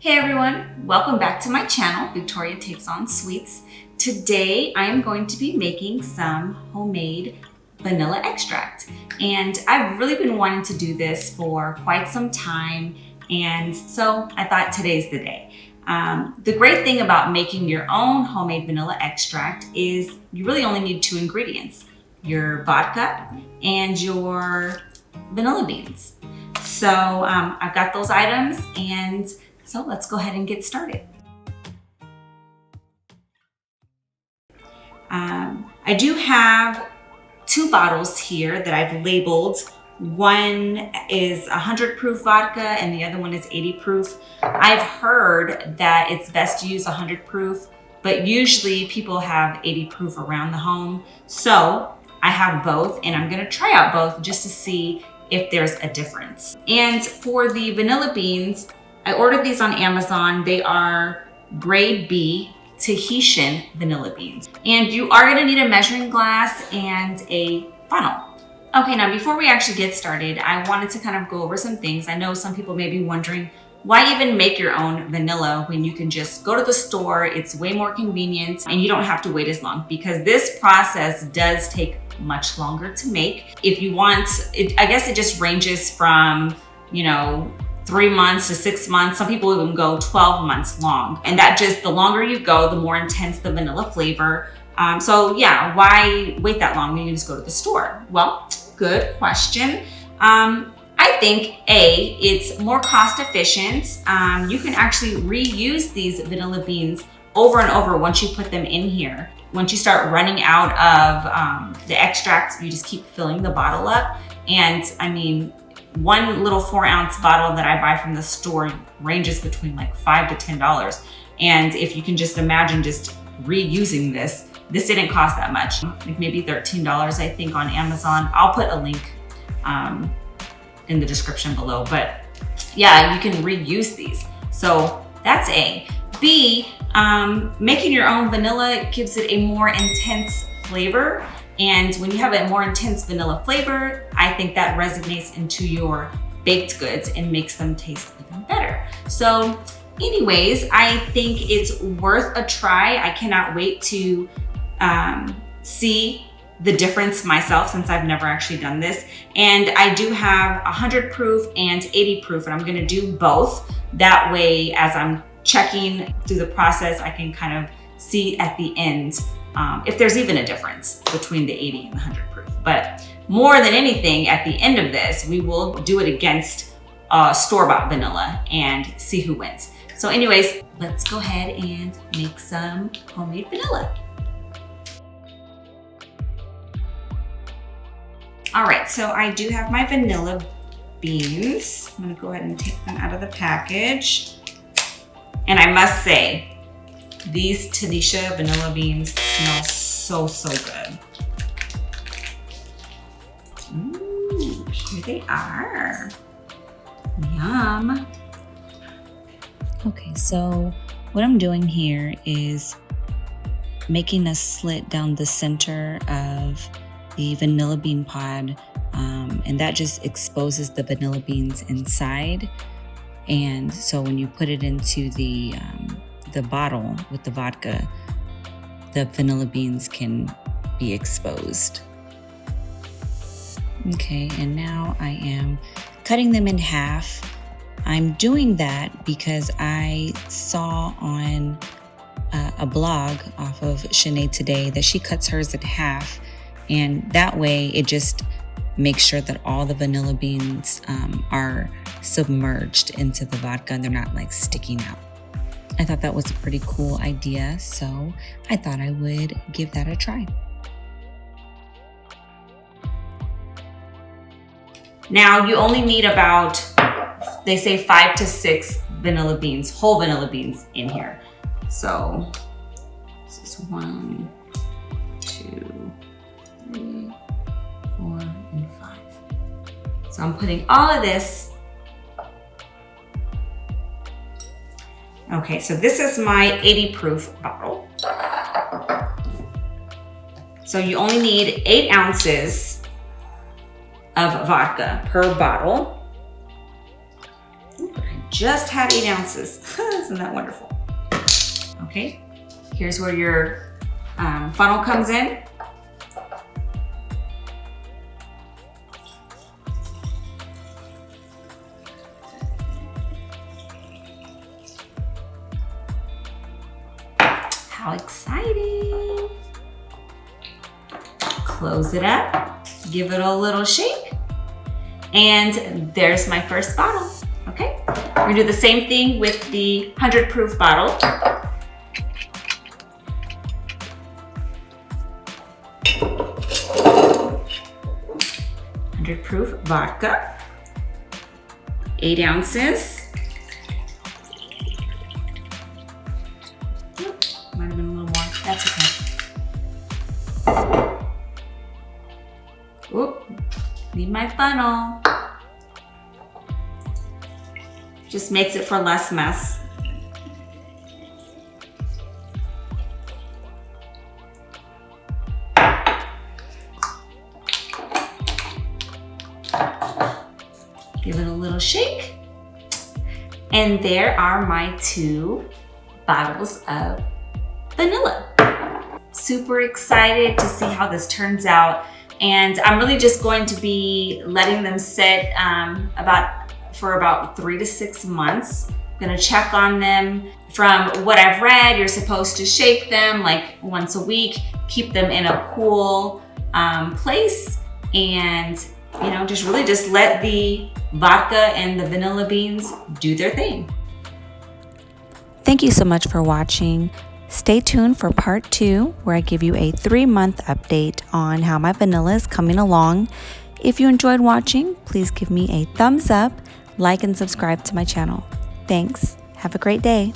Hey everyone, welcome back to my channel, Victoria Takes on Sweets. Today I am going to be making some homemade vanilla extract. And I've really been wanting to do this for quite some time, and so I thought today's the day. The great thing about making your own homemade vanilla extract is you really only need two ingredients: your vodka and your vanilla beans. So I've got those items, and so let's go ahead and get started. I do have two bottles here that I've labeled. One is 100 proof vodka and the other one is 80 proof. I've heard that it's best to use 100 proof, but usually people have 80 proof around the home. So I have both, and I'm gonna try out both just to see if there's a difference. And for the vanilla beans, I ordered these on Amazon. They are grade B Tahitian vanilla beans. And you are gonna need a measuring glass and a funnel. Okay, now before we actually get started, I wanted to kind of go over some things. I know some people may be wondering, why even make your own vanilla when you can just go to the store? It's way more convenient and you don't have to wait as long, because this process does take much longer to make. If you want, I guess it just ranges from, 3 months to 6 months. Some people even go 12 months long. And that just, the longer you go, the more intense the vanilla flavor. So yeah, why wait that long when you can just go to the store? Well, good question. I think it's more cost efficient. You can actually reuse these vanilla beans over and over once you put them in here. Once you start running out of the extracts, you just keep filling the bottle up. And I mean, one little 4-ounce bottle that I buy from the store ranges between like $5 to $10. And if you can just imagine just reusing this didn't cost that much. Like maybe $13, I think, on Amazon. I'll put a link in the description below, but yeah, you can reuse these. So that's A. B, making your own vanilla gives it a more intense flavor. And when you have a more intense vanilla flavor, I think that resonates into your baked goods and makes them taste even better. So anyways, I think it's worth a try. I cannot wait to see the difference myself, since I've never actually done this. And I do have 100 proof and 80 proof, and I'm gonna do both. That way, as I'm checking through the process, I can kind of see at the end if there's even a difference between the 80 and the 100 proof. But more than anything, at the end of this, we will do it against store-bought vanilla and see who wins. So anyways, let's go ahead and make some homemade vanilla. All right, so I do have my vanilla beans. I'm gonna go ahead and take them out of the package. And I must say, these Tahitian vanilla beans smell so good. Ooh, here they are. Yum. Okay, so what I'm doing here is making a slit down the center of the vanilla bean pod, and that just exposes the vanilla beans inside. And so when you put it into the bottle with the vodka, the vanilla beans can be exposed. Okay, and now I am cutting them in half. I'm doing that because I saw on a blog off of Shanae Today that she cuts hers in half, and that way it just makes sure that all the vanilla beans are submerged into the vodka and they're not like sticking out. I thought that was a pretty cool idea, so I thought I would give that a try. Now you only need about, they say 5 to 6 vanilla beans, whole vanilla beans in here. So this is 1, 2, 3, 4, and 5. So I'm putting all of this. Okay, so this is my 80 proof bottle. So you only need 8 ounces of vodka per bottle. Ooh, I just had 8 ounces. Isn't that wonderful? Okay, here's where your funnel comes in. How exciting! Close it up, give it a little shake, and there's my first bottle. Okay, we're gonna do the same thing with the 100 proof bottle. 100 proof vodka, 8 ounces. Might have been a little more, that's okay. Oop, need my funnel. Just makes it for less mess. Give it a little shake. And there are my 2 bottles of vanilla. Super excited to see how this turns out. And I'm really just going to be letting them sit for about 3 to 6 months. I'm gonna check on them. From what I've read, you're supposed to shake them like once a week, keep them in a cool place, and just really just let the vodka and the vanilla beans do their thing. Thank you so much for watching. Stay tuned for part 2, where I give you a 3-month update on how my vanilla is coming along. If you enjoyed watching, please give me a thumbs up, like and subscribe to my channel. Thanks. Have a great day.